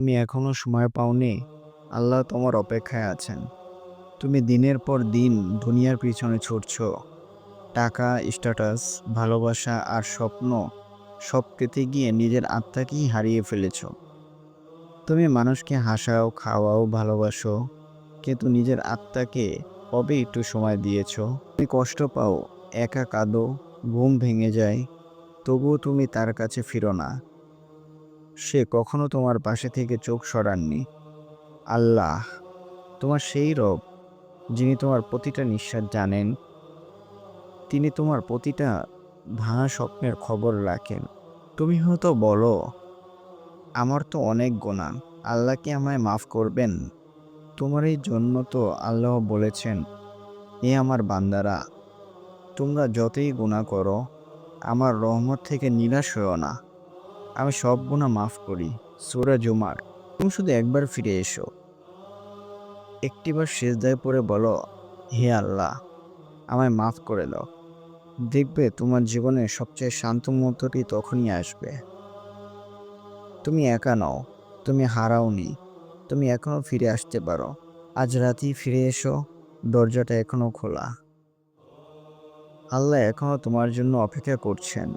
তুমি এখনো সময় পাওনি? আল্লাহ তোমার অপেক্ষায় আছেন। তুমি দিনের পর দিন দুনিয়ার পিছনে ছুটছ। টাকা, স্ট্যাটাস, ভালোবাসা আর স্বপ্ন সব পেতে গিয়ে নিজের আত্মাকেই হারিয়ে ফেলেছ। তুমি মানুষকে হাসাও, খাওয়াও, ভালোবাসো, কিন্তু নিজের আত্মাকে কবে একটু সময় দিয়েছ? তুমি কষ্ট পাও, একা কাঁদো, ঘুম ভেঙে যায়, তবুও তুমি তার কাছে ফিরো না। সে কখনো তোমার পাশে থেকে চোখ সরাননি। আল্লাহ তোমার সেই রব, যিনি তোমার প্রতিটা নিঃশ্বাস জানেন। তিনি তোমার প্রতিটা ভাঙা স্বপ্নের খবর রাখেন। তুমি হয়তো বলো, আমার তো অনেক গুনাহ, আল্লাহ কি আমায় মাফ করবেন? তোমার এই জন্য তো আল্লাহ বলেছেন, এ আমার বান্দারা, তোমরা যতই গুনাহ করো, আমার রহমত থেকে নিরাশ হইও না। আমি সব গুনাহ মাফ করি। সূরা জুমার। তুমি শুধু একবার ফিরে এসো। একটিবার সিজদায় পড়ে বলো, হে আল্লাহ, আমায় মাফ করে দাও। দেখবে তোমার জীবনে সবচেয়ে শান্ত মুহূর্তটি তখনই আসবে। তুমি একা নও, তুমি হারাওনি, তুমি এখনো ফিরে আসতে পারো। আজ রাতেই ফিরে এসো, দরজাটা এখনো খোলা। আল্লাহ এখনো তোমার জন্য অপেক্ষা করছেন।